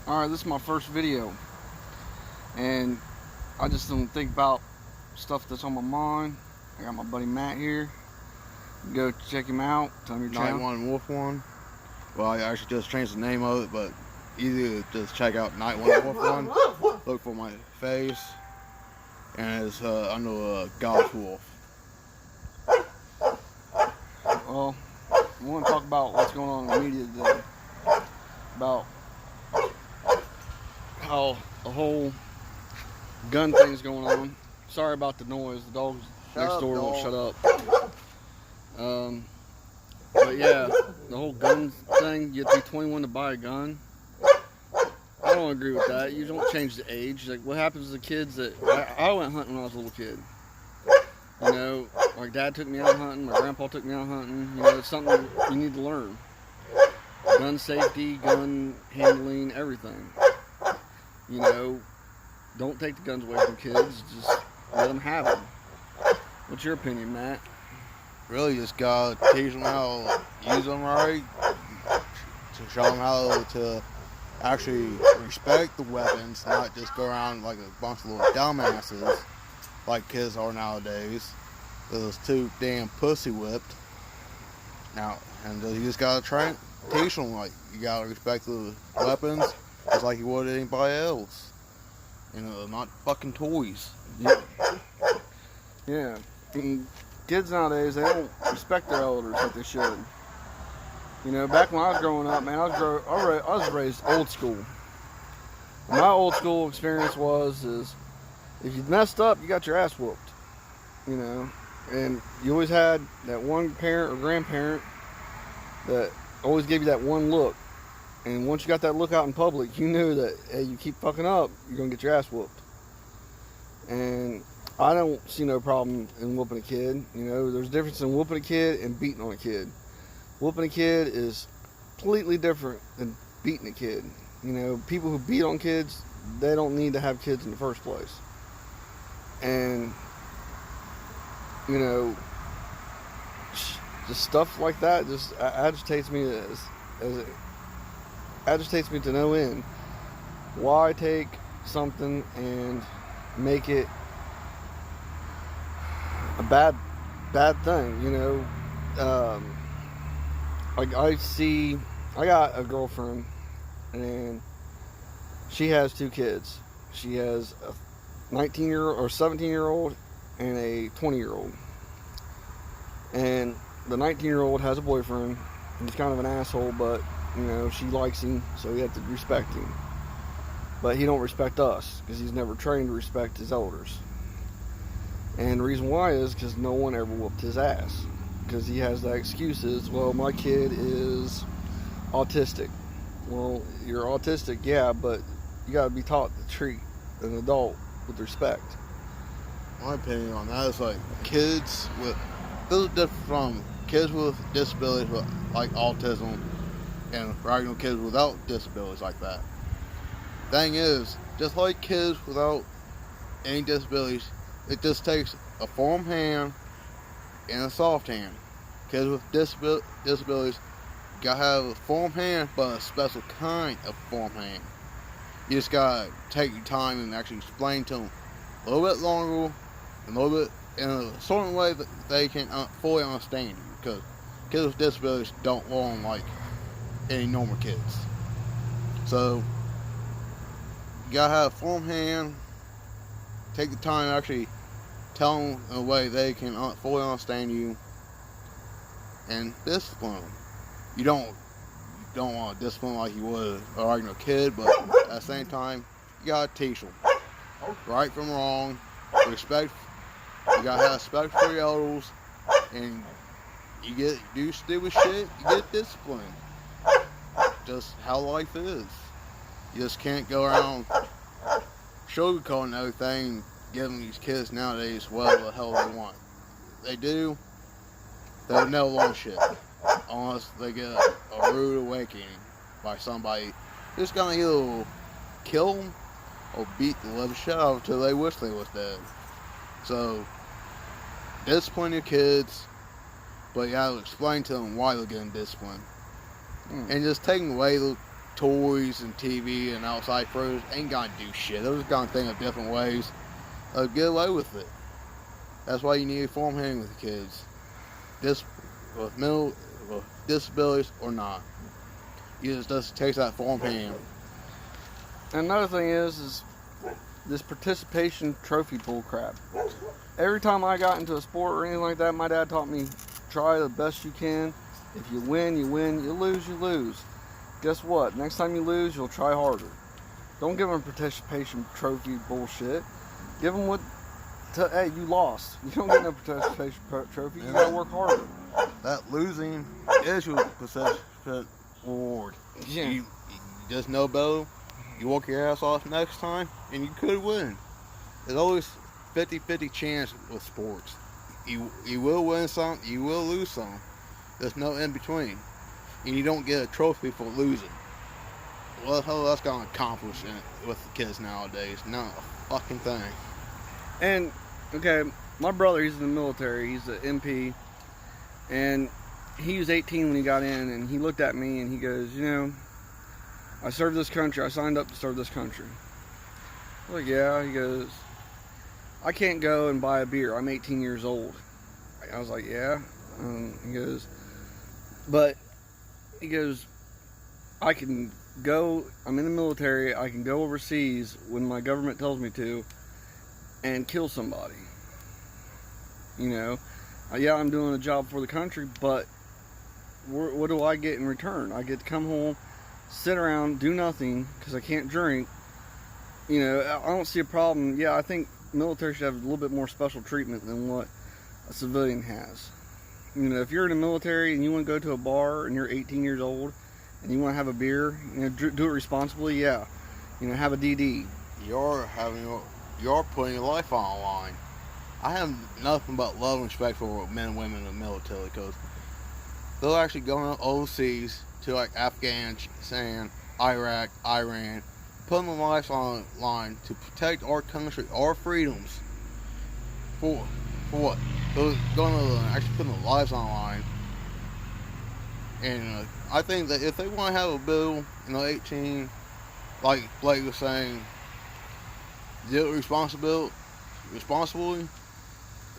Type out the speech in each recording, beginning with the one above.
Alright, this is my first video, and I just don't think about stuff that's on my mind. I got my buddy Matt here. Go check him out. Tell him your Night channel. One Wolf One. Well, I actually just changed the name of it, but either just check out Night One Wolf One. Look for my face, and it's under God's Wolf. Well, I want to talk about what's going on in the media today. About how the whole gun thing's going on. Sorry about the noise. The dogs next door won't shut up. But yeah, the whole gun thing, you have to be 21 to buy a gun. I don't agree with that. You don't change the age. Like, what happens to the kids that... I went hunting when I was a little kid. You know, my dad took me out hunting, my grandpa took me out hunting. You know, it's something you need to learn. Gun safety, gun handling, everything. You know, don't take the guns away from kids. Just let them have them. What's your opinion, Matt? Really, just gotta teach them how to use them right, to show them how to actually respect the weapons, not just go around like a bunch of little dumbasses like kids are nowadays. Those too damn pussy whipped. Now, and you just gotta teach them, like, you gotta respect the weapons just like you would anybody else. You know, not fucking toys. Yeah. And kids nowadays, they don't respect their elders like they should. You know, back when I was growing up, man, I was raised old school. And my old school experience is if you messed up, you got your ass whooped. You know, and you always had that one parent or grandparent that always gave you that one look. And once you got that look out in public, you knew that, hey, you keep fucking up, you're going to get your ass whooped. And I don't see no problem in whooping a kid. You know, there's a difference in whooping a kid and beating on a kid. Whooping a kid is completely different than beating a kid. You know, people who beat on kids, they don't need to have kids in the first place. And, you know, just stuff like that just agitates me agitates me to no end. Why take something and make it a bad thing, you know? Like, I got a girlfriend, and she has two kids. She has a 19-year-old or 17-year-old and a 20-year-old. And the 19-year-old has a boyfriend. He's kind of an asshole, but, you know, she likes him, so you have to respect him. But he don't respect us, because he's never trained to respect his elders. And the reason why is because no one ever whooped his ass. Because he has that excuse is, well, my kid is autistic. Well, you're autistic, yeah, but you got to be taught to treat an adult with respect. My opinion on that is, like, kids with, this is different from kids with disabilities like autism and regular kids without disabilities like that. Thing is, just like kids without any disabilities, it just takes a firm hand and a soft hand. Kids with disabilities gotta have a firm hand, but a special kind of firm hand. You just gotta take your time and actually explain to them a little bit longer, and a little bit in a certain way that they can fully understand you. Because kids with disabilities don't learn like any normal kids. So you gotta have a firm hand. Take the time to actually tell them in a way they can fully understand you, and discipline them. You don't want to discipline like you would a regular kid, but at the same time, you gotta teach them right from wrong, respect. You gotta have respect for your elders, and you do stupid shit, you get disciplined. Just how life is. You just can't go around sugarcoating everything, giving these kids nowadays whatever the hell they want. They do, they'll never learn shit unless they get a rude awakening by somebody just gonna either kill them or beat the living shit out of them till they wish they was dead. So discipline your kids, but you gotta explain to them why they're getting disciplined. And just taking away the toys and TV and outside pros ain't gonna do shit. They're just gonna think of different ways of get away with it. That's why you need a form hearing with the kids. With disabilities or not. You just takes that form hearing. Another thing is this participation trophy bull crap. Every time I got into a sport or anything like that, my dad taught me, try the best you can. If you win, you win. You lose, you lose. Guess what? Next time you lose, you'll try harder. Don't give them participation trophy bullshit. Give them hey, you lost. You don't get no participation trophy. You gotta work harder. That losing is your participation reward. Yeah. You just know better. You walk your ass off next time, and you could win. There's always 50-50 chance with sports. You will win some, you will lose some. There's no in between. And you don't get a trophy for losing. What the hell that's going to accomplish with the kids nowadays? Not a fucking thing. And, okay, my brother, he's in the military. He's an MP. And he was 18 when he got in, and he looked at me and he goes, you know, I served this country. I signed up to serve this country. I was like, yeah. He goes, I can't go and buy a beer. I'm 18 years old. I was like, yeah. He goes, but he goes, I can go, I'm in the military, I can go overseas when my government tells me to and kill somebody. You know, yeah, I'm doing a job for the country, but what do I get in return? I get to come home, sit around, do nothing because I can't drink. You know, I don't see a problem. Yeah, I think military should have a little bit more special treatment than what a civilian has. You know, if you're in the military and you want to go to a bar and you're 18 years old and you want to have a beer, you know, do it responsibly, yeah. You know, have a DD. You're putting your life on the line. I have nothing but love and respect for men and women in the military because they'll actually go overseas to like Afghanistan, Iraq, Iran, putting their lives on the line to protect our country, our freedoms. For what? They're going to actually put their lives on the line. And I think that if they want to have a bill, 18, like Blake was saying, do it responsibly,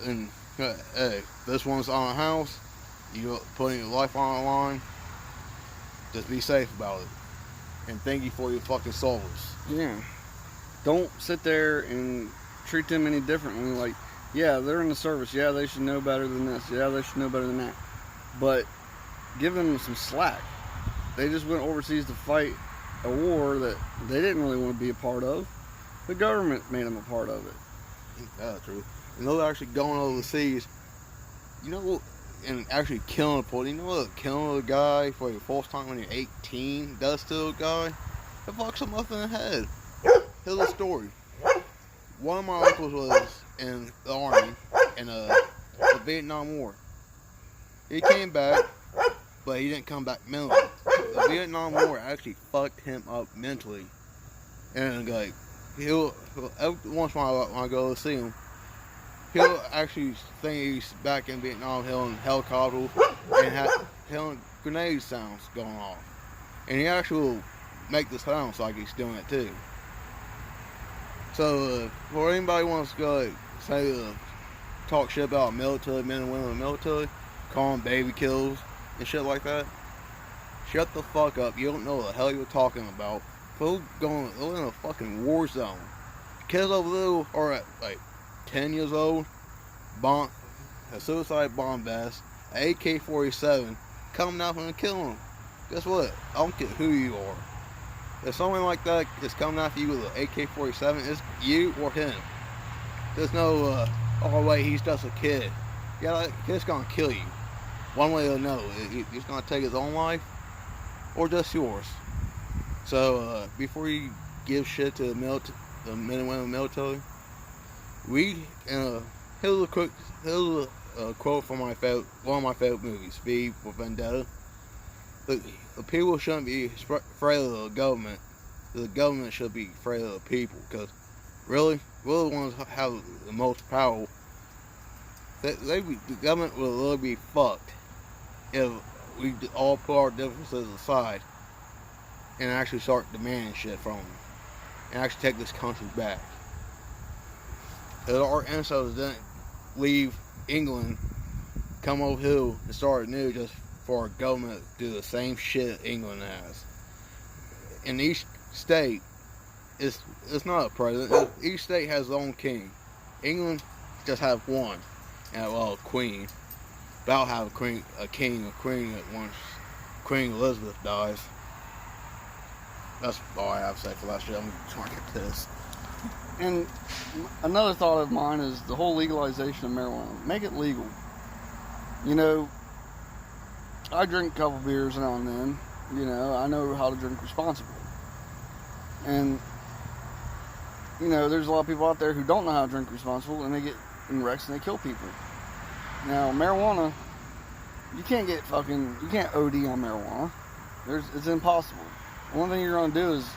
and hey, this one's on a house, you're putting your life on the line, just be safe about it. And thank you for your fucking souls. Yeah. Don't sit there and treat them any differently. Like, yeah, they're in the service. Yeah, they should know better than this. Yeah, they should know better than that. But give them some slack. They just went overseas to fight a war that they didn't really want to be a part of. The government made them a part of it. That's true. And they're actually going overseas, and actually killing a person. You know what? Killing a guy for your first time when you're 18 does to a guy? It fucks him up in the head. Here's a story. One of my uncles was in the army in the Vietnam War. He came back, but he didn't come back mentally. The Vietnam War actually fucked him up mentally. And like, he'll every once in a while when I go to see him, he'll actually think he's back in Vietnam, hearing helicopters and hearing grenade sounds going off. And he actually will make the sounds like he's doing it too. So, for anybody who wants to go talk shit about military, men and women in the military, call them baby kills and shit like that, shut the fuck up. You don't know what the hell you're talking about. They're in a fucking war zone. Kids over there are at like 10 years old, a suicide bomb vest, an AK-47, coming out and killing them. Guess what? I don't care who you are. If someone like that is coming after you with an AK-47, it's you or him. There's no, oh wait, he's just a kid. Yeah, that kid's gonna kill you. One way or another. He's gonna take his own life, or just yours. So, before you give shit to the men and women in the military, here's a quote from one of my favorite movies, V for Vendetta. The people shouldn't be afraid of the government. The government should be afraid of the people, because really, we're the ones who have the most power. The government will really be fucked if we all put our differences aside and actually start demanding shit from them and actually take this country back. Our ancestors didn't leave England, come over here and start anew just for our government to do the same shit England has. In each state, it's not a president. Each state has their own king. England just have one, and well, a queen. But I'll have a king, a queen once Queen Elizabeth dies. That's all I have to say for that shit. I'm trying to get this. And another thought of mine is the whole legalization of marijuana. Make it legal. You know, I drink a couple beers now and then. You know, I know how to drink responsibly. And, you know, there's a lot of people out there who don't know how to drink responsible, and they get in wrecks and they kill people. Now, marijuana, you can't OD on marijuana. It's impossible. The only thing you're going to do is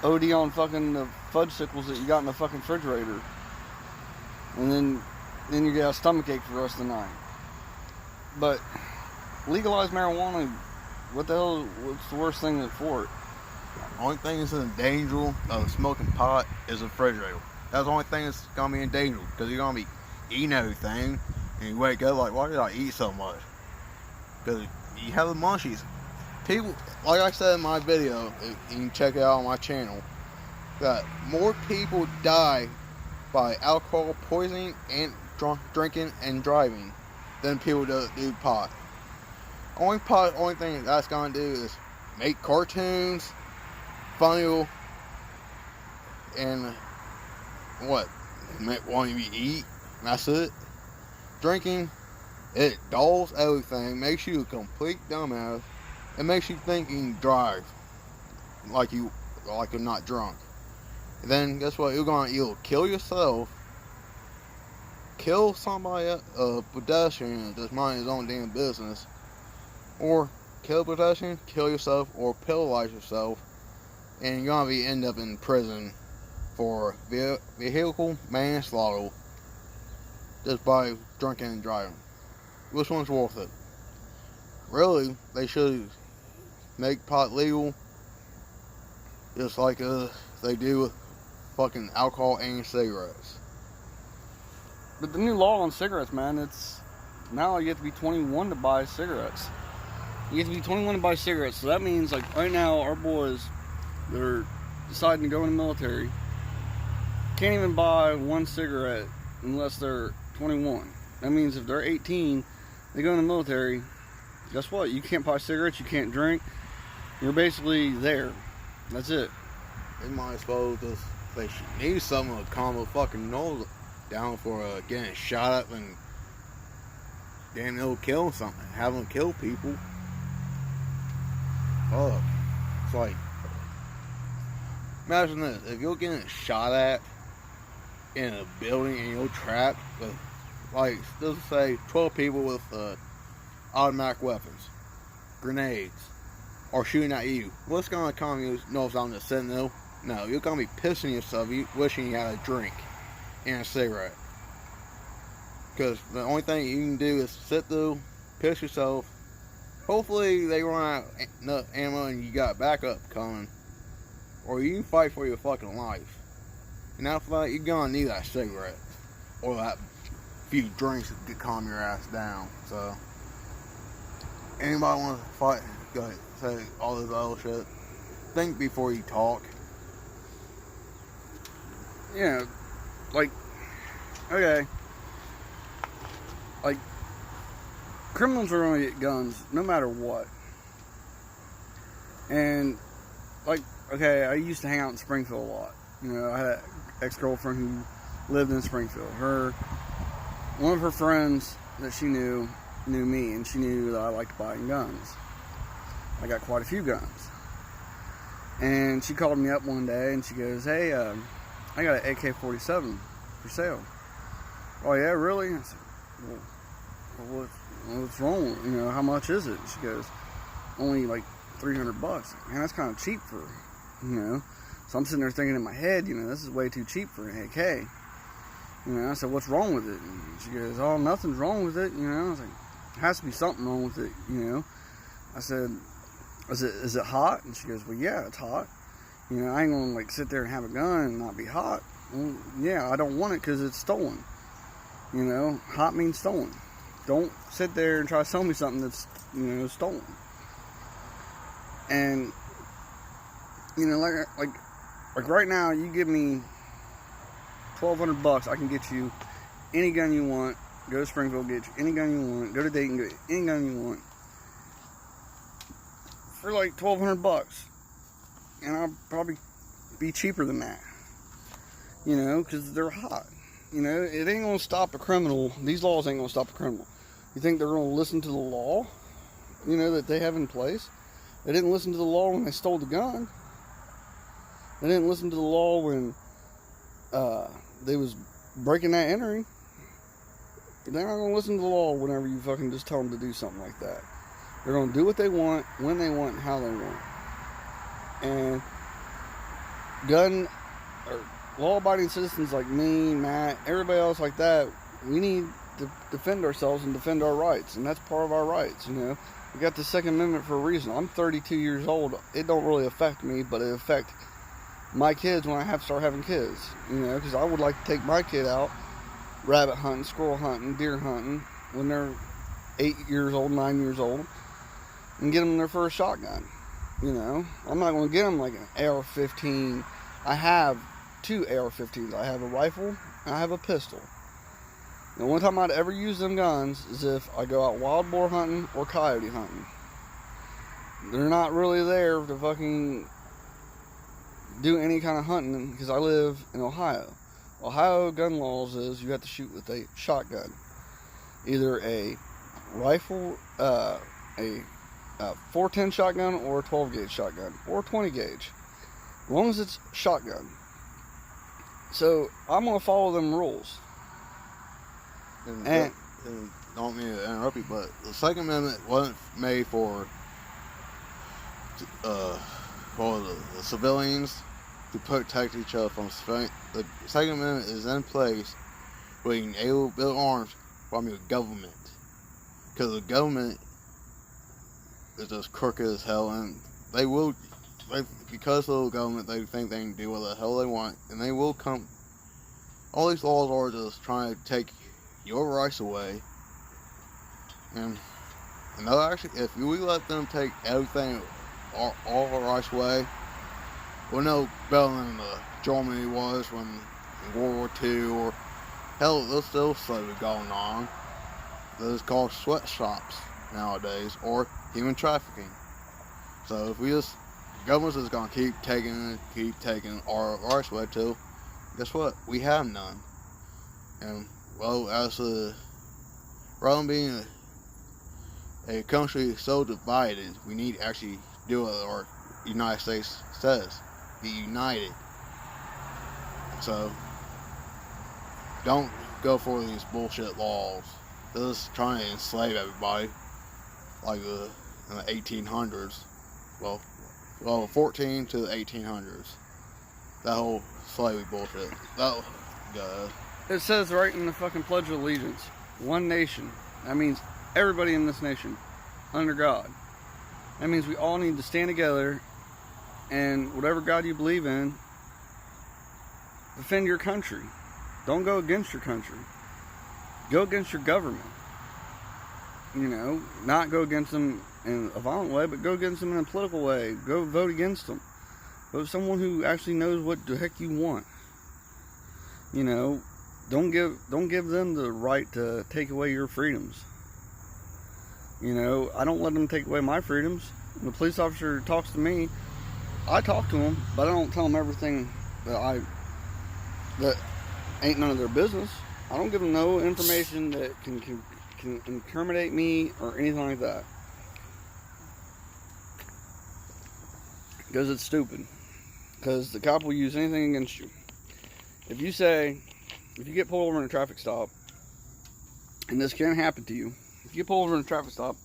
OD on fucking the fudge sickles that you got in the fucking refrigerator. And then you get a stomachache for the rest of the night. But legalize marijuana, what the hell, what's the worst thing for it? The only thing that's in danger of smoking pot is a refrigerator. That's the only thing that's going to be in danger, because you're going to be eating everything, and you wake up like, why did I eat so much? Because you have the munchies. People, like I said in my video, you can check it out on my channel, that more people die by alcohol poisoning and drinking and driving than people do pot. Only thing that's gonna do is make cartoons, funny, and what? Want you to eat? That's it. Drinking, it dulls everything, makes you a complete dumbass. It makes you think you can drive like you're not drunk. And then guess what? You're gonna either kill yourself, kill somebody, a pedestrian that's minding his own damn business, or kill a pedestrian, kill yourself, or paralyze yourself, and you're gonna end up in prison for vehicle manslaughter just by drinking and driving. Which one's worth it? Really, they should make pot legal, just like they do with fucking alcohol and cigarettes. But the new law on cigarettes, man, it's now you have to be 21 to buy cigarettes. You have to be 21 to buy cigarettes, so that means, like, right now, our boys that are deciding to go in the military can't even buy one cigarette unless they're 21. That means if they're 18, they go in the military, guess what? You can't buy cigarettes, you can't drink. You're basically there. That's it. They might as well just, they need someone to calm the fucking nose down for getting shot up and damn near killing something, having them kill people. Fuck. It's like, imagine this, if you're getting shot at in a building and you're trapped with, like, let's say 12 people with automatic weapons, grenades, or shooting at you, what's gonna calm your nose down to sitting there? No, you're gonna be pissing yourself, wishing you had a drink and a cigarette. Because the only thing you can do is sit there, piss yourself. Hopefully they run out enough ammo and you got backup coming, or you can fight for your fucking life. And after that, you're gonna need that cigarette or that few drinks to calm your ass down. So, anybody want to fight? Go ahead, say all this other shit. Think before you talk. Yeah, like, okay, like, criminals are going to get guns no matter what. And, like, okay, I used to hang out in Springfield a lot. You know, I had an ex-girlfriend who lived in Springfield. One of her friends that she knew me, and she knew that I liked buying guns. I got quite a few guns. And she called me up one day and she goes, hey, I got an AK-47 for sale. Oh yeah, really? I said, well, what's wrong? You know, how much is it? She goes, only like $300. Man, that's kind of cheap for, you know. So I'm sitting there thinking in my head, you know, this is way too cheap for an AK. You know, I said, what's wrong with it? And she goes, oh, nothing's wrong with it. You know, I was like, there has to be something wrong with it, you know. I said, is it hot? And she goes, well, yeah, it's hot. You know, I ain't gonna like sit there and have a gun and not be hot. Well, yeah, I don't want it because it's stolen. You know, hot means stolen. Don't sit there and try to sell me something that's, you know, stolen. And, you know, like right now, you give me $1,200, I can get you any gun you want. Go to Springfield, get you any gun you want. Go to Dayton, get any gun you want. For like $1,200. And I'll probably be cheaper than that. You know, because they're hot. You know, it ain't going to stop a criminal. These laws ain't going to stop a criminal. You think they're going to listen to the law, you know, that they have in place? They didn't listen to the law when they stole the gun. They didn't listen to the law when they was breaking that entering. They're not going to listen to the law whenever you fucking just tell them to do something like that. They're going to do what they want, when they want, and how they want. And gun or law-abiding citizens like me, Matt, everybody else like that, we need to defend ourselves and defend our rights, and that's part of our rights. You know, we got the Second Amendment for a reason. I'm 32 years old. It don't really affect me, but it affects my kids when I have to start having kids. You know, because I would like to take my kid out rabbit hunting, squirrel hunting, deer hunting when they're 8 years old, 9 years old, and get them their first shotgun. You know, I'm not going to get them like an AR-15. I have 2 AR-15s. I have a rifle and I have a pistol. The only time I'd ever use them guns is if I go out wild boar hunting or coyote hunting. They're not really there to fucking do any kind of hunting because I live in Ohio. Ohio gun laws is you have to shoot with a shotgun. Either a rifle, a 410 shotgun or a 12 gauge shotgun or a 20 gauge. As long as it's shotgun. So I'm going to follow them rules. And don't mean to interrupt you, but the Second Amendment wasn't made for the civilians to protect each other from civilians. The Second Amendment is in place where you can able to build arms from your government, because the government is just crooked as hell, and because of the government, they think they can do what the hell they want, and they will come. All these laws are just trying to take your rights away, and they'll actually, if we let them take everything, all our rights away, we're no better than Germany was when in World War II, or hell, there's still slavery going on. Those called sweatshops nowadays, or human trafficking. So if we just, government's just gonna keep taking our rights away too. Guess what? We have none. And well, rather than being a country so divided, we need to actually do what our United States says: be united. So don't go for these bullshit laws. They're just trying to enslave everybody, like in the 1800s. Well, 14 to the 1800s. That whole slavery bullshit. It says right in the fucking Pledge of Allegiance, one nation. That means everybody in this nation, under God. That means we all need to stand together, and whatever God you believe in, defend your country. Don't go against your country. Go against your government. You know, not go against them in a violent way, but go against them in a political way. Go vote against them. Vote someone who actually knows what the heck you want. You know, don't give them the right to take away your freedoms. You know, I don't let them take away my freedoms. When the police officer talks to me, I talk to him, but I don't tell them everything that ain't none of their business. I don't give them no information that can incriminate me or anything like that. Because it's stupid. Because the cop will use anything against you. If you get pulled over in a traffic stop, and this can happen to you, if you get pulled over in a traffic stop,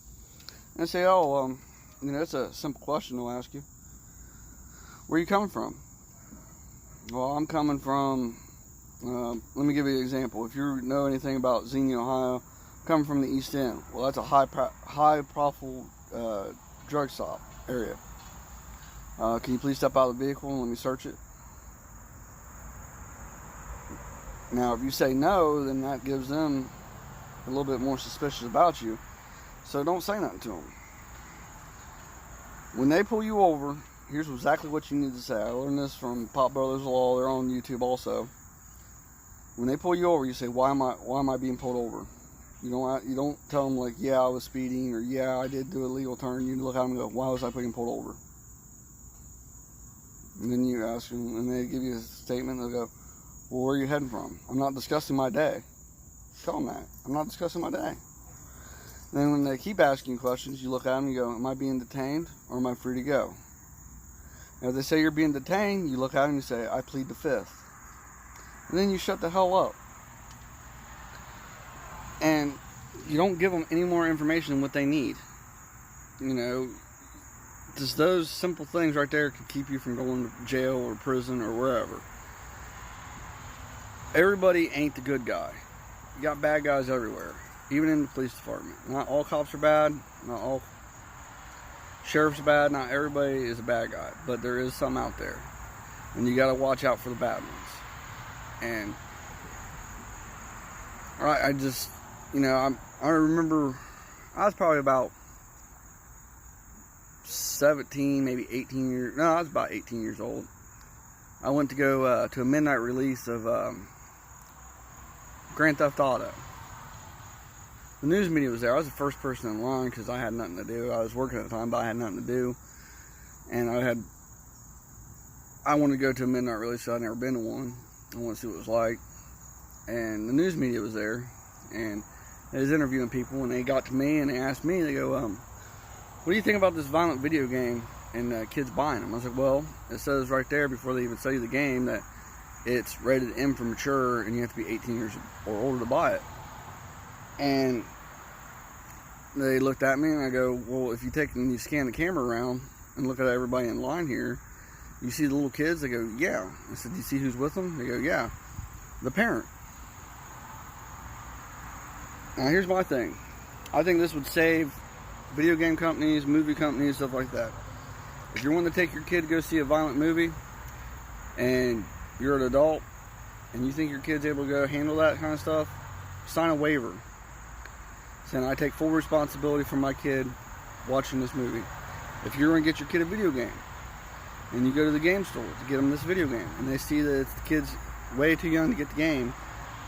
and say, you know, that's a simple question they'll ask you. Where are you coming from? Well, I'm coming from, let me give you an example. If you know anything about Xenia, Ohio, I'm coming from the East End. Well, that's a high profile drug stop. area. Can you please step out of the vehicle and let me search it? Now, if you say no, then that gives them a little bit more suspicious about you. So don't say nothing to them. When they pull you over, here's exactly what you need to say. I learned this from Pop Brothers Law. They're on YouTube also. When they pull you over, you say, why am I being pulled over? You don't tell them like, yeah, I was speeding, or yeah, I did do a legal turn. You look at them and go, why was I being pulled over? And then you ask them, and they give you a statement. They'll go, well, where are you heading from? I'm not discussing my day. Tell them that. I'm not discussing my day. Then when they keep asking you questions, you look at them and you go, am I being detained or am I free to go? Now, if they say you're being detained, you look at them and you say, I plead the fifth. And then you shut the hell up. And you don't give them any more information than what they need. You know, just those simple things right there can keep you from going to jail or prison or wherever. Everybody ain't the good guy. You got bad guys everywhere, even in the police department. Not all cops are bad, not all sheriffs are bad, not everybody is a bad guy, but there is some out there. And you gotta watch out for the bad ones. And I just, you know, I remember I was probably about 17, maybe 18 years, no, I was about 18 years old. I went to go to a midnight release of Grand Theft Auto. The news media was there. I was the first person in line because I had nothing to do. I was working at the time, but I had nothing to do. And I wanted to go to a midnight release, so I'd never been to one. I wanted to see what it was like. And the news media was there, and they was interviewing people, and they got to me, and they asked me, they go, what do you think about this violent video game and kids buying them? I was like, well, it says right there before they even sell you the game that it's rated M for mature, and you have to be 18 years or older to buy it. And they looked at me, and I go, well, if you take and you scan the camera around and look at everybody in line here, you see the little kids? They go, yeah. I said, do you see who's with them? They go, yeah, the parent. Now, here's my thing. I think this would save video game companies, movie companies, stuff like that. If you're wanting to take your kid to go see a violent movie, and you're an adult, and you think your kid's able to go handle that kind of stuff, sign a waiver saying I take full responsibility for my kid watching this movie. If you're going to get your kid a video game, and you go to the game store to get them this video game, and they see that it's the kid's way too young to get the game,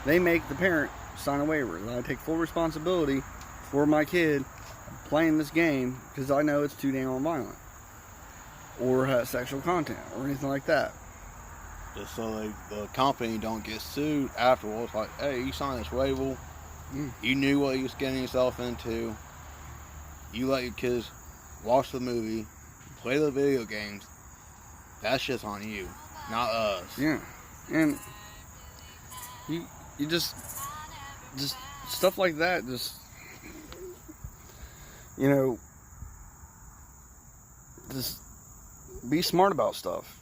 they make the parent sign a waiver that I take full responsibility for my kid playing this game because I know it's too damn violent or has sexual content or anything like that. Just so the company don't get sued afterwards. Like, hey, you signed this waiver. You knew what you was getting yourself into. You let your kids watch the movie, play the video games. That's just on you, not us. Yeah, and you just stuff like that. Just, you know, just be smart about stuff.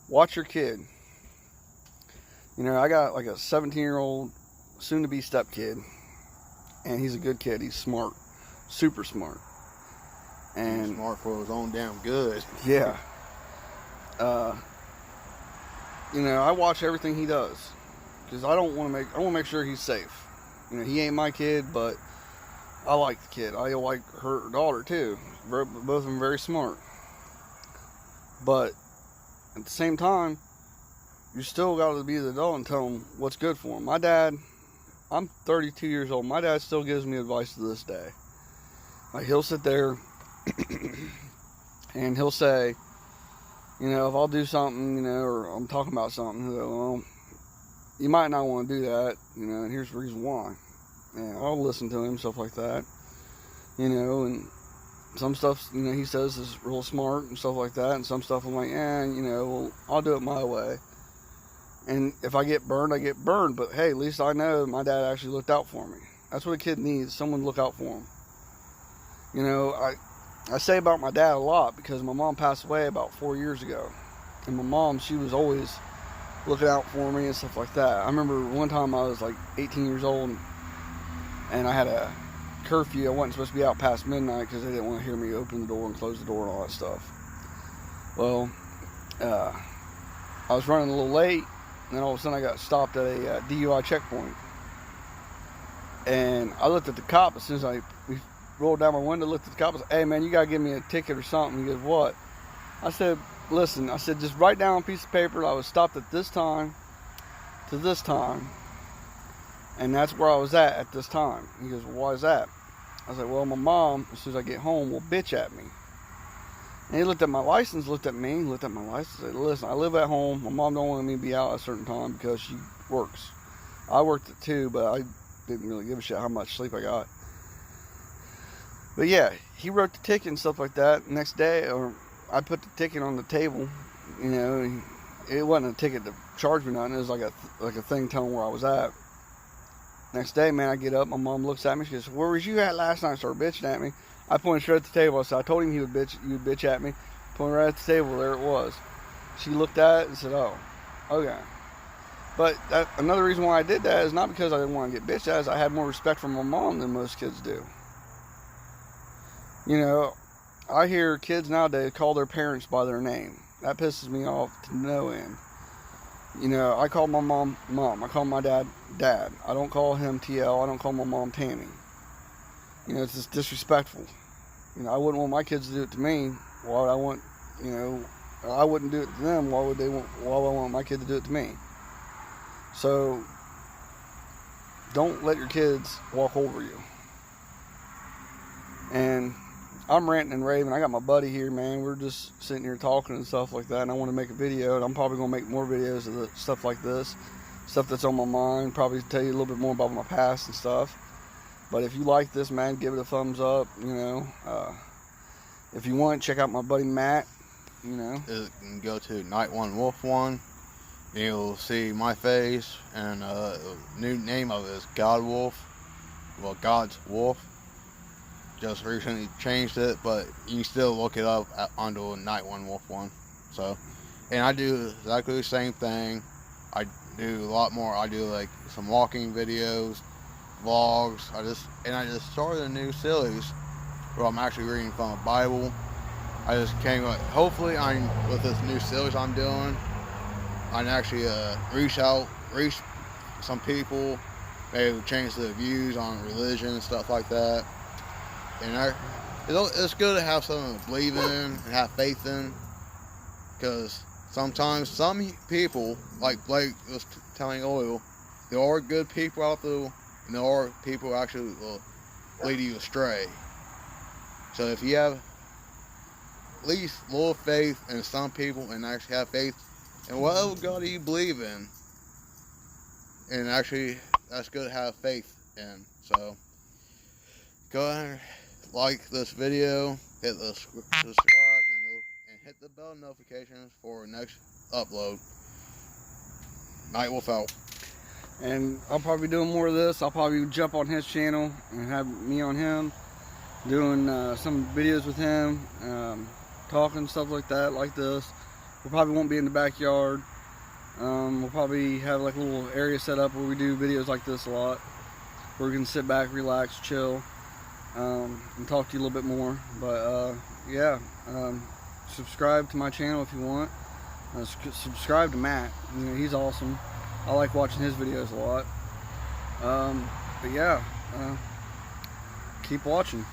Watch your kid. You know, I got like a 17-year-old soon-to-be stepkid, and he's a good kid. He's smart, super smart, and he's smart for his own damn good. Yeah. You know, I watch everything he does because I want to make sure he's safe. You know, he ain't my kid, but I like the kid. I like her daughter too. Both of them very smart. But at the same time, you still got to be the adult and tell him what's good for him. My dad, I'm 32 years old. My dad still gives me advice to this day. Like, he'll sit there and he'll say, you know, if I'll do something, you know, or I'm talking about something, he'll go, well, you might not want to do that, you know, and here's the reason why. And I'll listen to him, stuff like that, you know, and some stuff, you know, he says is real smart and stuff like that, and some stuff I'm like, you know, well, I'll do it my way. And if I get burned, I get burned, but hey, at least I know my dad actually looked out for me. That's what a kid needs, someone to look out for him. You know, I say about my dad a lot because my mom passed away about 4 years ago. And my mom, she was always looking out for me and stuff like that. I remember one time I was like 18 years old and I had a curfew. I wasn't supposed to be out past midnight because they didn't want to hear me open the door and close the door and all that stuff. Well, I was running a little late, and then all of a sudden I got stopped at a DUI checkpoint. And I looked at the cop as soon as we rolled down my window, looked at the cop and said, "Hey man, you gotta give me a ticket or something." He goes, "What?" I said, "Listen," I said, "just write down a piece of paper. I was stopped at this time to this time, and that's where I was at this time." He goes, "Well, why is that?" I said, "Well, my mom, as soon as I get home, will bitch at me." And he looked at my license, looked at me, looked at my license, and said, "Listen, I live at home. My mom don't want me to be out at a certain time because she works. I worked at 2, but I didn't really give a shit how much sleep I got." But yeah, he wrote the ticket and stuff like that. Next day, or I put the ticket on the table. You know, it wasn't a ticket to charge me nothing. It was like a thing telling where I was at. Next day, man, I get up. My mom looks at me. She goes, "Where was you at last night?" Started bitching at me. I pointed straight at the table. I said, "I told him you would bitch at me." Pointed right at the table. There it was. She looked at it and said, "Oh, okay." But another reason why I did that is not because I didn't want to get bitched at, is I had more respect for my mom than most kids do. You know, I hear kids nowadays call their parents by their name. That pisses me off to no end. You know, I call my mom Mom. I call my dad Dad. I don't call him TL. I don't call my mom Tammy. You know, it's just disrespectful. You know, I wouldn't want my kids to do it to me. Why would I want, you know, I wouldn't do it to them. Why would I want my kid to do it to me? So, don't let your kids walk over you. And I'm ranting and raving. I got my buddy here, man. We're just sitting here talking and stuff like that. And I want to make a video. And I'm probably going to make more videos of stuff like this. Stuff that's on my mind. Probably tell you a little bit more about my past and stuff. But if you like this, man, give it a thumbs up. You know, if you want, check out my buddy Matt. You know, You can go to Night One Wolf One. You'll see my face, and the new name of it is God Wolf. Well, God's Wolf. Just recently changed it, but you can still look it up under Night One Wolf One. So, and I do exactly the same thing. I do a lot more. I do like some walking videos, vlogs. I just started a new series where I'm actually reading from a Bible. I just came up. Hopefully, with this new series I'm doing, I can actually reach some people, maybe change their views on religion and stuff like that. And it's good to have something to believe in and have faith in, because sometimes some people, like Blake was telling Oil, there are good people out there, and there are people who actually will lead you astray. So if you have at least a little faith in some people, and actually have faith in whatever God you believe in, and actually that's good to have faith in. So go ahead and like this video, hit the subscribe, and hit the bell notifications for next upload. Night Wolf out. and I'll probably be doing more of this. I'll probably jump on his channel and have me on him, doing some videos with him, talking stuff like that, like this. We probably won't be in the backyard. We'll probably have like a little area set up where we do videos like this a lot, where we can sit back, relax, chill, and talk to you a little bit more. But yeah, subscribe to my channel if you want. Subscribe to Matt. You know, he's awesome. I like watching his videos a lot. But yeah, keep watching.